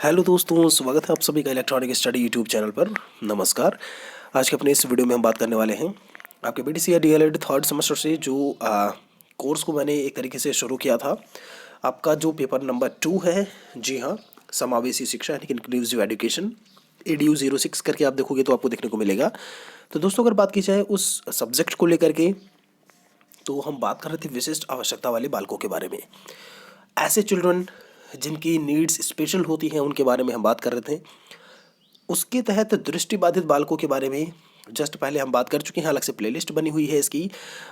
Hello दोस्तों, स्वागत है आप सभी का इलेक्ट्रॉनिक स्टडी यूट्यूब चैनल पर। नमस्कार। आज के अपने इस वीडियो में हम बात करने वाले हैं आपके बीटीसी या डीएलएड थर्ड सेमेस्टर से जो कोर्स को मैंने एक तरीके से शुरू किया था। आपका जो पेपर नंबर 2 है, जी हाँ, समावेशी शिक्षा यानी कि इंक्लूसिव एजुकेशन, ADU 06 करके आप देखोगे तो आपको देखने को मिलेगा। तो दोस्तों, अगर बात की जाए उस सब्जेक्ट को लेकर के, तो हम बात कर रहे थे विशिष्ट आवश्यकता वाले बालकों के बारे में। ऐसे चिल्ड्रन जिनकी नीड्स स्पेशल होती हैं उनके बारे में हम बात कर रहे थे। उसके तहत दृष्टिबाधित बालकों के बारे में जस्ट पहले हम बात कर चुके हैं। अलग से प्लेलिस्ट बनी हुई है इसकी,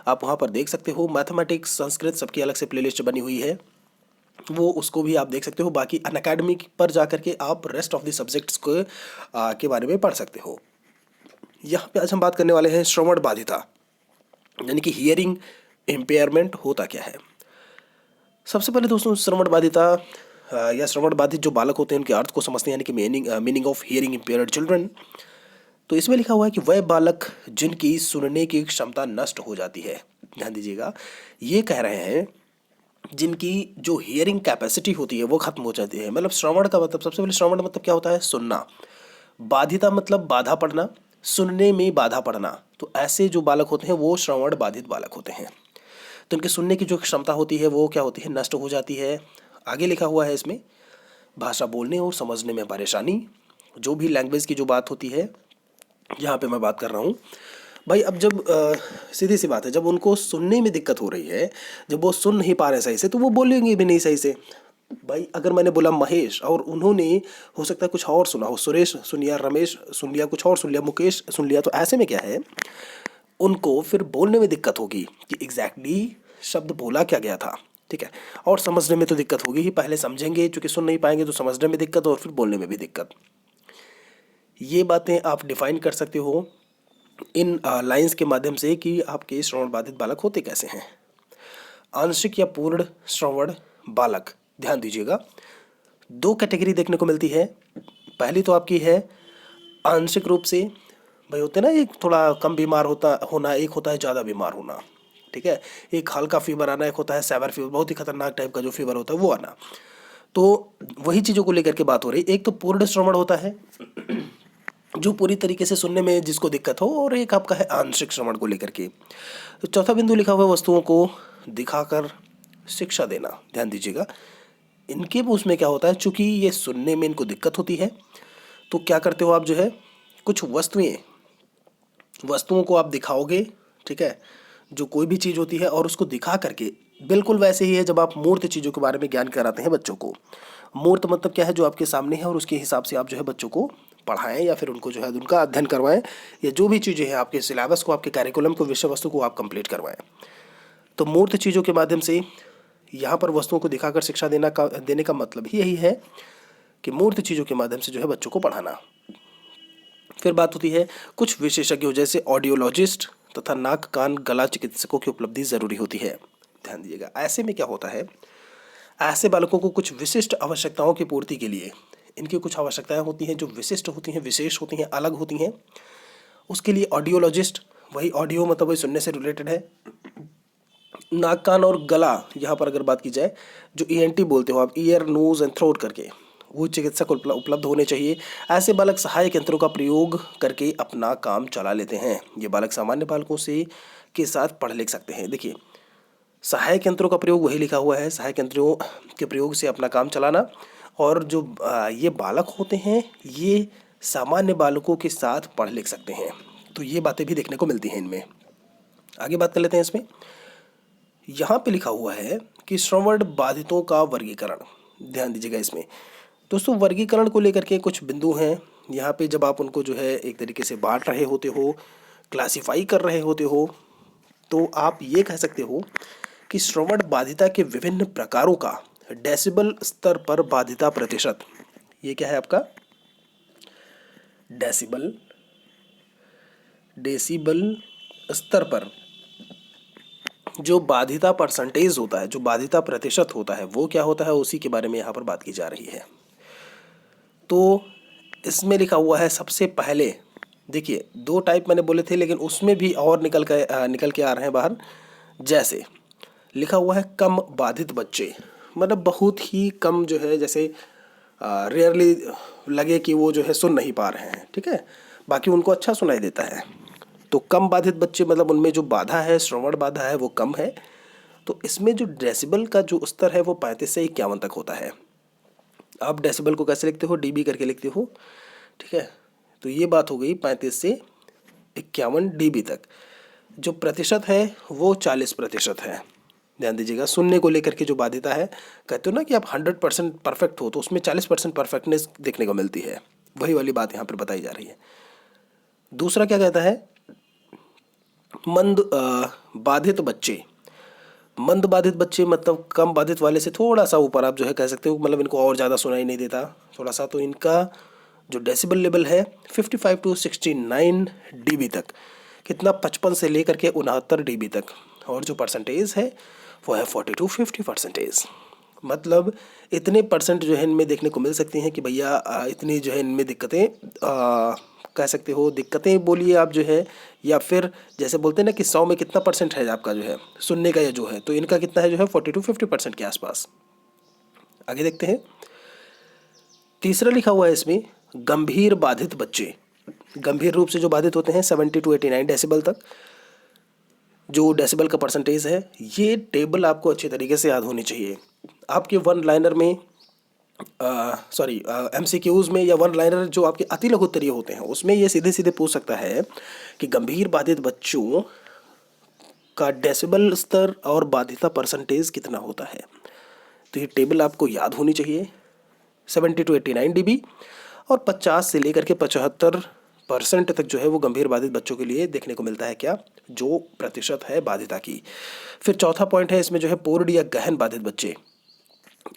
आप वहाँ पर देख सकते हो। मैथमेटिक्स, संस्कृत, सबकी अलग से प्लेलिस्ट बनी हुई है, वो उसको भी आप देख सकते हो। बाकी अनअकैडमी पर जाकर के आप रेस्ट ऑफ द सब्जेक्ट्स के बारे में पढ़ सकते हो। यहाँ पे आज हम बात करने वाले हैं श्रवण बाधिता यानी कि हियरिंग इम्पेयरमेंट होता क्या है। सबसे पहले दोस्तों, श्रवण बाधिता या श्रवण बाधित जो बालक होते हैं उनके अर्थ को समझते हैं, यानी कि meaning of hearing impaired children. तो इसमें लिखा हुआ है कि वह बालक जिनकी सुनने की क्षमता नष्ट हो जाती है। ध्यान दीजिएगा, ये कह रहे हैं जिनकी जो हियरिंग कैपेसिटी होती है वो खत्म हो जाती है। मतलब श्रवण का मतलब, सबसे पहले श्रवण मतलब क्या होता है? सुनना। बाधिता मतलब बाधा पड़ना, सुनने में बाधा पड़ना। तो ऐसे जो बालक होते हैं वो श्रवण बाधित बालक होते हैं। तो इनके सुनने की जो क्षमता होती है वो क्या होती है? नष्ट हो जाती है। आगे लिखा हुआ है इसमें, भाषा बोलने और समझने में परेशानी। जो भी लैंग्वेज की जो बात होती है, यहाँ पे मैं बात कर रहा हूँ भाई। अब जब सीधी सी बात है, जब उनको सुनने में दिक्कत हो रही है, जब वो सुन नहीं पा रहे सही से, तो वो बोलेंगे भी नहीं सही से। भाई अगर मैंने बोला महेश और उन्होंने हो सकता है कुछ और सुना हो, सुरेश सुन लिया, रमेश सुन लिया, कुछ और सुन लिया, मुकेश सुन लिया, तो ऐसे में क्या है, उनको फिर बोलने में दिक्कत होगी कि एग्जैक्टली शब्द बोला क्या गया था। ठीक है, और समझने में तो दिक्कत होगी ही। पहले समझेंगे, चूंकि सुन नहीं पाएंगे तो समझने में दिक्कत और फिर बोलने में भी दिक्कत। ये बातें आप डिफाइन कर सकते हो इन लाइंस के माध्यम से कि आपके श्रवण बाधित बालक होते कैसे हैं। आंशिक या पूर्ण श्रवण बालक, ध्यान दीजिएगा, दो कैटेगरी देखने को मिलती है। पहली तो आपकी है आंशिक रूप से, भाई होते ना, एक थोड़ा कम बीमार होना, एक होता है ज़्यादा बीमार होना। ठीक है, एक हल्का फीवर आना, एक होता है सेवर फीवर, बहुत ही खतरनाक टाइप का जो फीवर होता है वो आना। तो वही चीज़ों को लेकर के बात हो रही है। एक तो पूर्ण श्रवण होता है जो पूरी तरीके से सुनने में जिसको दिक्कत हो, और एक आपका है आंशिक श्रवण को लेकर के। तो चौथा बिंदु लिखा हुआ है वस्तुओं को दिखाकर शिक्षा देना। ध्यान दीजिएगा, इनके उसमें क्या होता है, चूंकि ये सुनने में इनको दिक्कत होती है, तो क्या करते हो आप, जो है कुछ वस्तुओं को आप दिखाओगे। ठीक है, जो कोई भी चीज़ होती है और उसको दिखा करके, बिल्कुल वैसे ही है जब आप मूर्त चीज़ों के बारे में ज्ञान कराते हैं बच्चों को। मूर्त मतलब क्या है? जो आपके सामने है और उसके हिसाब से आप जो है बच्चों को पढ़ाएं या फिर उनको जो है उनका अध्ययन करवाएं, या जो भी चीज़ें हैं आपके सिलेबस को, आपके कैरिकुलम को, विषय वस्तु को आप कंप्लीट करवाएं। तो मूर्त चीज़ों के माध्यम से यहाँ पर वस्तुओं को दिखाकर शिक्षा देने का मतलब ही यही है कि मूर्त चीज़ों के माध्यम से जो है बच्चों को पढ़ाना। फिर बात होती है कुछ विशेषज्ञों जैसे ऑडियोलॉजिस्ट तथा नाक कान गला चिकित्सकों की उपलब्धि ज़रूरी होती है। ध्यान दीजिएगा, ऐसे में क्या होता है, ऐसे बालकों को कुछ विशिष्ट आवश्यकताओं की पूर्ति के लिए, इनकी कुछ आवश्यकताएं होती हैं जो विशिष्ट होती हैं, विशेष होती हैं, अलग होती हैं। उसके लिए ऑडियोलॉजिस्ट, वही ऑडियो मतलब वही सुनने से रिलेटेड है। नाक कान और गला, यहाँ पर अगर बात की जाए, जो ENT बोलते हो आप, ईयर नोज एंड थ्रोट करके, वो चिकित्सक उपलब्ध होने चाहिए। ऐसे बालक सहायक यंत्रों का प्रयोग करके अपना काम चला लेते हैं। ये बालक सामान्य बालकों से के साथ पढ़ लिख सकते हैं। देखिए, सहायक यंत्रों का प्रयोग वही लिखा हुआ है, सहायक यंत्रों के प्रयोग से अपना काम चलाना। और जो ये बालक होते हैं ये सामान्य बालकों के साथ पढ़ लिख सकते हैं। तो ये बातें भी देखने को मिलती हैं इनमें। आगे बात कर लेते हैं इसमें। यहाँ पे लिखा हुआ है कि श्रवण बाधितों का वर्गीकरण। ध्यान दीजिएगा, इसमें दोस्तों वर्गीकरण को लेकर के कुछ बिंदु हैं। यहाँ पे जब आप उनको जो है एक तरीके से बांट रहे होते हो, क्लासिफाई कर रहे होते हो, तो आप ये कह सकते हो कि श्रवण बाधिता के विभिन्न प्रकारों का डेसिबल स्तर पर बाधिता प्रतिशत, ये क्या है आपका डेसिबल स्तर पर जो बाधिता परसेंटेज होता है, जो बाधिता प्रतिशत होता है, वो क्या होता है, उसी के बारे में यहाँ पर बात की जा रही है। तो इसमें लिखा हुआ है सबसे पहले, देखिए 2 टाइप मैंने बोले थे, लेकिन उसमें भी और निकल के आ रहे हैं बाहर। जैसे लिखा हुआ है कम बाधित बच्चे, मतलब बहुत ही कम जो है, जैसे रेयरली लगे कि वो जो है सुन नहीं पा रहे हैं, ठीक है, बाकी उनको अच्छा सुनाई देता है। तो कम बाधित बच्चे मतलब उनमें जो बाधा है, श्रवण बाधा है, वो कम है। तो इसमें जो डेसिबल का जो स्तर है वो 35 से 51 तक होता है। आप डेसिबल को कैसे लिखते हो, डीबी करके लिखते हो, ठीक है। तो ये बात हो गई 35 से 51 डीबी तक। जो प्रतिशत है वो 40% है। ध्यान दीजिएगा, सुनने को लेकर के जो बाध्यता है, कहते हो ना कि आप 100% परफेक्ट हो, तो उसमें 40% परफेक्टनेस देखने को मिलती है। वही वाली बात यहाँ पर बताई जा रही है। दूसरा क्या कहता है, बाधित बच्चे। मंद बाधित बच्चे मतलब कम बाधित वाले से थोड़ा सा ऊपर आप जो है कह सकते हो, मतलब इनको और ज़्यादा सुनाई नहीं देता थोड़ा सा। तो इनका जो डेसिबल लेवल है 55 टू 69 डीबी तक। कितना, 55 से लेकर के 69 डीबी तक। और जो परसेंटेज है वो है 40 टू 50%। मतलब इतने परसेंट जो है इनमें देखने को मिल सकती हैं कि भैया इतनी जो है इनमें दिक्कतें, कह सकते हो दिक्कतें बोलिए आप जो है, या फिर जैसे बोलते हैं ना कि 100 में कितना परसेंट है आपका जो है सुनने का, या जो है, तो इनका कितना है जो है 40 टू 50% के आसपास। आगे देखते हैं, तीसरा लिखा हुआ है इसमें गंभीर बाधित बच्चे। गंभीर रूप से जो बाधित होते हैं 70 टू 89 डेसिबल तक जो डेसिबल का परसेंटेज है। ये टेबल आपको अच्छे तरीके से याद होनी चाहिए। आपके वन लाइनर में MCQs में या वन लाइनर जो आपके अति लघु उत्तरीय होते हैं उसमें ये सीधे सीधे पूछ सकता है कि गंभीर बाधित बच्चों का डेसिबल स्तर और बाधिता परसेंटेज कितना होता है। तो ये टेबल आपको याद होनी चाहिए। 70 टू 89 डीबी और 50 से लेकर के 75% तक जो है वो गंभीर बाधित बच्चों के लिए देखने को मिलता है, क्या, जो प्रतिशत है बाधिता की। फिर चौथा पॉइंट है इसमें जो है पूर्ण या गहन बाधित बच्चे।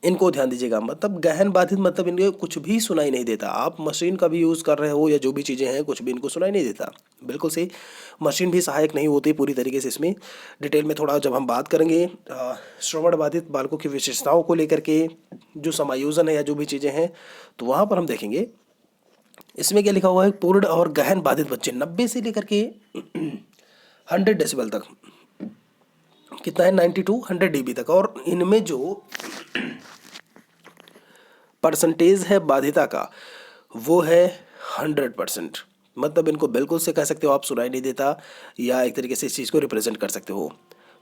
इनको ध्यान दीजिएगा, मतलब गहन बाधित मतलब इनको कुछ भी सुनाई नहीं देता। आप मशीन का भी यूज़ कर रहे हो या जो भी चीज़ें हैं, कुछ भी इनको सुनाई नहीं देता। बिल्कुल सही, मशीन भी सहायक नहीं होती पूरी तरीके से। इसमें डिटेल में थोड़ा जब हम बात करेंगे श्रवण बाधित बालकों की विशेषताओं को लेकर के, जो समायोजन है या जो भी चीज़ें हैं, तो वहाँ पर हम देखेंगे। इसमें क्या लिखा हुआ है, पूर्ण और गहन बाधित बच्चे 90 से लेकर के 100 डेसिबल तक। कितना है, 90 टू 100 डीबी तक। और इनमें जो परसेंटेज है बाधिता का वो है 100%। मतलब इनको बिल्कुल से कह सकते हो आप सुनाई नहीं देता, या एक तरीके से इस चीज़ को रिप्रेजेंट कर सकते हो।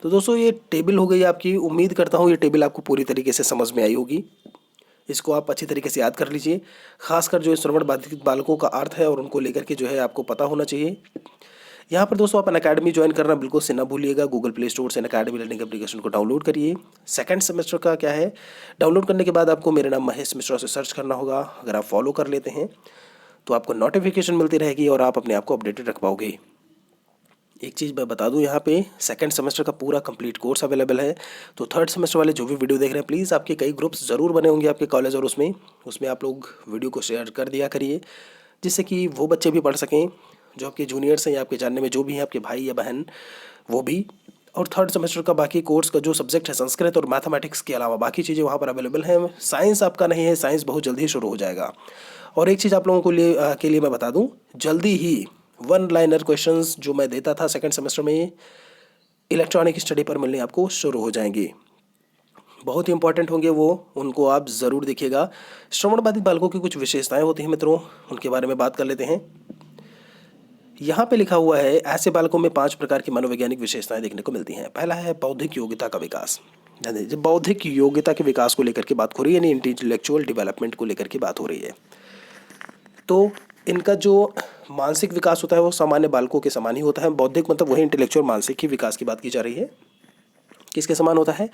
तो दोस्तों ये टेबल हो गई आपकी। उम्मीद करता हूँ ये टेबल आपको पूरी तरीके से समझ में आई होगी। इसको आप अच्छी तरीके से याद कर लीजिए। खासकर जो श्रवण बाधित बालकों का अर्थ है और उनको लेकर के जो है आपको पता होना चाहिए। यहाँ पर दोस्तों आप अनअकैडमी ज्वाइन करना बिल्कुल से ना भूलिएगा। गूगल प्ले स्टोर से अनअकैडमी लर्निंग एप्लीकेशन को डाउनलोड करिए। सेकंड सेमेस्टर का क्या है, डाउनलोड करने के बाद आपको मेरा नाम महेश मिश्रा से सर्च करना होगा। अगर आप फॉलो कर लेते हैं तो आपको नोटिफिकेशन मिलती रहेगी और आप अपने आप को अपडेटेड रख पाओगे। एक चीज़ मैं बता दूं, यहाँ पे सेकंड सेमेस्टर का पूरा कंप्लीट कोर्स अवेलेबल है। तो थर्ड सेमेस्टर वाले जो भी वीडियो देख रहे हैं, प्लीज़ आपके कई ग्रुप्स ज़रूर बने होंगे आपके कॉलेज, और उसमें आप लोग वीडियो को शेयर कर दिया करिए, जिससे कि वो बच्चे भी पढ़ सकें जो आपके जूनियर्स हैं या आपके जानने में जो भी हैं, आपके भाई या बहन, वो भी। और थर्ड सेमेस्टर का बाकी कोर्स का जो सब्जेक्ट है संस्कृत और मैथमेटिक्स के अलावा बाकी चीज़ें वहाँ पर अवेलेबल हैं। साइंस आपका नहीं है, साइंस बहुत जल्दी ही शुरू हो जाएगा। और एक चीज़ आप लोगों के लिए मैं बता दूं, जल्दी ही वन लाइनर क्वेश्चंस जो मैं देता था सेकंड सेमेस्टर में इलेक्ट्रॉनिक स्टडी पर मिलने आपको शुरू हो जाएंगे। बहुत ही इंपॉर्टेंट होंगे वो, उनको आप ज़रूर देखिएगा। श्रवण बाधित बालकों की कुछ विशेषताएं होती हैं मित्रों, उनके बारे में बात कर लेते हैं। यहाँ पे लिखा हुआ है ऐसे बालकों में 5 प्रकार की मनोवैज्ञानिक विशेषताएं देखने को मिलती हैं। पहला है बौद्धिक योग्यता का विकास। जब बौद्धिक योग्यता के विकास को लेकर के बात हो रही है, यानी इंटेलेक्चुअल डेवलपमेंट को लेकर के बात हो रही है, तो इनका जो मानसिक विकास होता है वो सामान्य बालकों के समान ही होता है। बौद्धिक मतलब वही इंटेलेक्चुअल मानसिक ही विकास की बात की जा रही है। किसके समान होता है,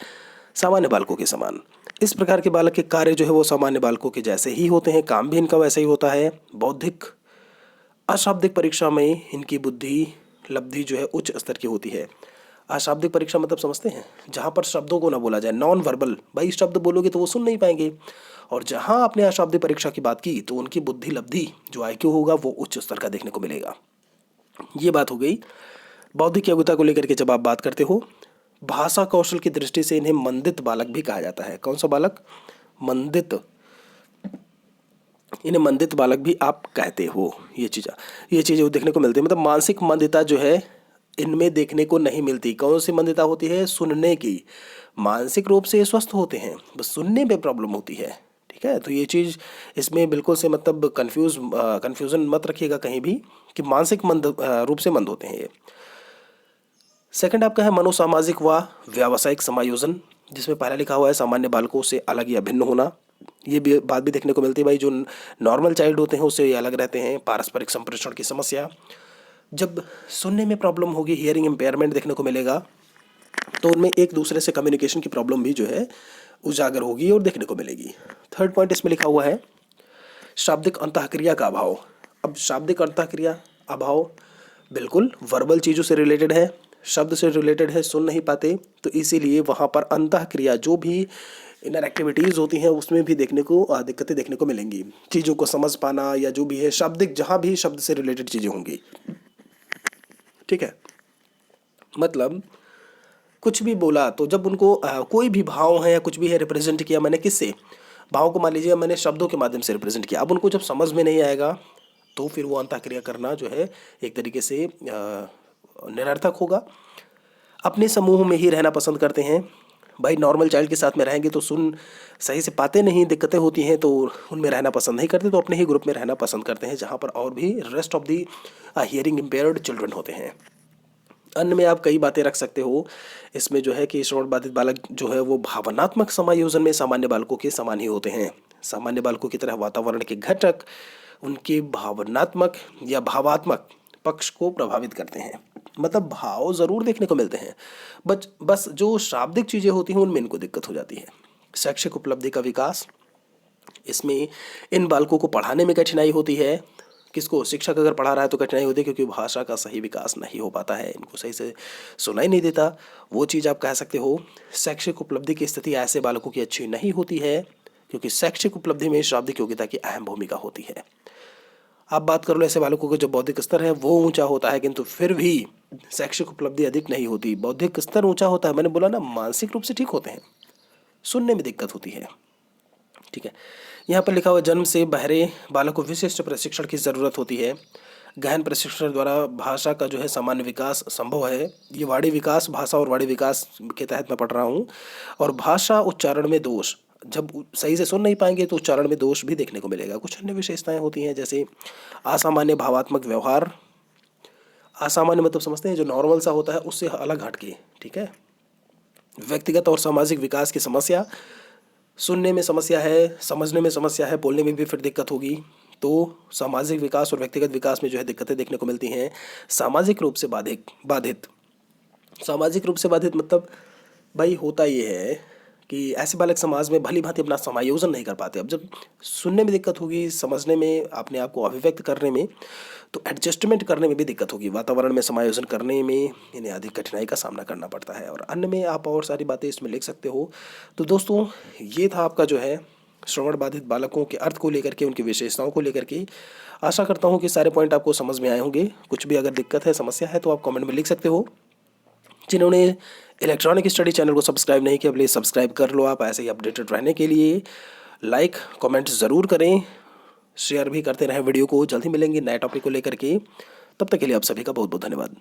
सामान्य बालकों के समान। इस प्रकार के बालक के कार्य जो है वो सामान्य बालकों के जैसे ही होते हैं, काम भी इनका वैसे ही होता है। बौद्धिक अशाब्दिक परीक्षा में इनकी बुद्धि लब्धि जो है उच्च स्तर की होती है। अशाब्दिक परीक्षा मतलब समझते हैं, जहाँ पर शब्दों को ना बोला जाए, नॉन वर्बल, भाई शब्द बोलोगे तो वो सुन नहीं पाएंगे। और जहाँ आपने अशाब्दिक परीक्षा की बात की तो उनकी बुद्धि लब्धि जो IQ होगा वो उच्च स्तर का देखने को मिलेगा। ये बात हो गई बौद्धिक योग्यता को लेकर के। जब आप बात करते हो भाषा कौशल की दृष्टि से इन्हें मंदित बालक भी कहा जाता है। कौन सा बालक, मंदित, इन्हें मंदित बालक भी आप कहते हो। ये चीज़ें देखने को मिलती है। मतलब मानसिक मंदिता जो है इनमें देखने को नहीं मिलती। कौन सी मंदिता होती है, सुनने की। मानसिक रूप से स्वस्थ होते हैं, बस सुनने में प्रॉब्लम होती है, ठीक है, तो ये चीज़ इसमें बिल्कुल से मतलब कन्फ्यूज़न मत रखिएगा कहीं भी कि मानसिक रूप से मंद होते हैं ये। सेकंड आपका है मनोसामाजिक व व्यावसायिक समायोजन, जिसमें पहला लिखा हुआ है सामान्य बालकों से अलग या भिन्न होना। ये भी बात भी देखने को मिलती है भाई, जो नॉर्मल चाइल्ड होते हैं उससे ये अलग रहते हैं। पारस्परिक संप्रेषण की समस्या, जब सुनने में प्रॉब्लम होगी, हियरिंग इम्पेयरमेंट देखने को मिलेगा, तो उनमें एक दूसरे से कम्युनिकेशन की प्रॉब्लम भी जो है उजागर होगी और देखने को मिलेगी। थर्ड पॉइंट इसमें लिखा हुआ है शाब्दिक अंतःक्रिया का अभाव। अब शाब्दिक अंतःक्रिया अभाव बिल्कुल वर्बल चीज़ों से रिलेटेड है, शब्द से रिलेटेड है, सुन नहीं पाते, तो इसीलिए वहाँ पर अंतःक्रिया जो भी इनर एक्टिविटीज़ होती हैं उसमें भी देखने को दिक्कतें देखने को मिलेंगी। चीज़ों को समझ पाना या जो भी है शाब्दिक, जहाँ भी शब्द से रिलेटेड चीज़ें होंगी, ठीक है। मतलब कुछ भी बोला तो जब उनको कोई भी भाव है या कुछ भी है रिप्रेजेंट किया मैंने, किससे, भाव को मान लीजिए मैंने शब्दों के माध्यम से रिप्रेजेंट किया, अब उनको जब समझ में नहीं आएगा तो फिर वो अंतःक्रिया करना जो है एक तरीके से निरर्थक होगा। अपने समूह में ही रहना पसंद करते हैं। भाई नॉर्मल चाइल्ड के साथ में रहेंगे तो सुन सही से पाते नहीं, दिक्कतें होती हैं, तो उनमें रहना पसंद नहीं करते, तो अपने ही ग्रुप में रहना पसंद करते हैं जहाँ पर और भी rest of the hearing impaired children होते हैं। अन्य में आप कई बातें रख सकते हो। इसमें जो है कि श्रवण बाधित बालक जो है वो भावनात्मक समायोजन में सामान्य बालकों के समान ही होते हैं। सामान्य बालकों की तरह वातावरण के घटक उनके भावनात्मक या भावात्मक पक्ष को प्रभावित करते हैं। मतलब भाव ज़रूर देखने को मिलते हैं, बस जो शाब्दिक चीज़ें होती हैं उनमें इनको दिक्कत हो जाती है। शैक्षिक उपलब्धि का विकास, इसमें इन बालकों को पढ़ाने में कठिनाई होती है। किसको, शिक्षक अगर पढ़ा रहा है तो कठिनाई होती है, क्योंकि भाषा का सही विकास नहीं हो पाता है, इनको सही से सुनाई नहीं देता, वो चीज़ आप कह सकते हो। शैक्षिक उपलब्धि की स्थिति ऐसे बालकों की अच्छी नहीं होती है, क्योंकि शैक्षिक उपलब्धि में शाब्दिक योग्यता की अहम भूमिका होती है। आप बात कर लो ऐसे बालकों का जो बौद्धिक स्तर है वो ऊंचा होता है, किंतु फिर भी शैक्षिक उपलब्धि अधिक नहीं होती। बौद्धिक स्तर ऊंचा होता है, मैंने बोला ना, मानसिक रूप से ठीक होते हैं, सुनने में दिक्कत होती है, ठीक है। यहाँ पर लिखा हुआ जन्म से बहरे बालक को विशिष्ट प्रशिक्षण की ज़रूरत होती है। गहन प्रशिक्षण द्वारा भाषा का जो है सामान्य विकास संभव है। ये वाणी विकास, भाषा और वाणी विकास के तहत मैं पढ़ रहा हूँ। और भाषा उच्चारण में दोष, जब सही से सुन नहीं पाएंगे तो उच्चारण में दोष भी देखने को मिलेगा। कुछ अन्य विशेषताएं होती हैं, जैसे असामान्य भावात्मक व्यवहार। असामान्य मतलब समझते हैं जो नॉर्मल सा होता है उससे अलग हटके, ठीक है। व्यक्तिगत और सामाजिक विकास की समस्या, सुनने में समस्या है, समझने में समस्या है, बोलने में भी फिर दिक्कत होगी, तो सामाजिक विकास और व्यक्तिगत विकास में जो है दिक्कतें देखने को मिलती हैं। सामाजिक रूप से बाधित, सामाजिक रूप से बाधित मतलब भाई होता ये है कि ऐसे बालक समाज में भली भांति अपना समायोजन नहीं कर पाते। अब जब सुनने में दिक्कत होगी, समझने में, अपने आप को अभिव्यक्त करने में, तो एडजस्टमेंट करने में भी दिक्कत होगी, वातावरण में समायोजन करने में इन्हें अधिक कठिनाई का सामना करना पड़ता है। और अन्य में आप और सारी बातें इसमें लिख सकते हो। तो दोस्तों ये था आपका जो है श्रवण बाधित बालकों के अर्थ को लेकर के, उनकी विशेषताओं को लेकर के। आशा करता हूँ कि सारे पॉइंट आपको समझ में आए होंगे। कुछ भी अगर दिक्कत है, समस्या है, तो आप कमेंट में लिख सकते हो। जिन्होंने इलेक्ट्रॉनिक स्टडी चैनल को सब्सक्राइब नहीं किया, प्लीज़ सब्सक्राइब कर लो। आप ऐसे ही अपडेटेड रहने के लिए लाइक कमेंट ज़रूर करें, शेयर भी करते रहें वीडियो को। जल्दी मिलेंगे नए टॉपिक को लेकर के, तब तक के लिए आप सभी का बहुत बहुत धन्यवाद।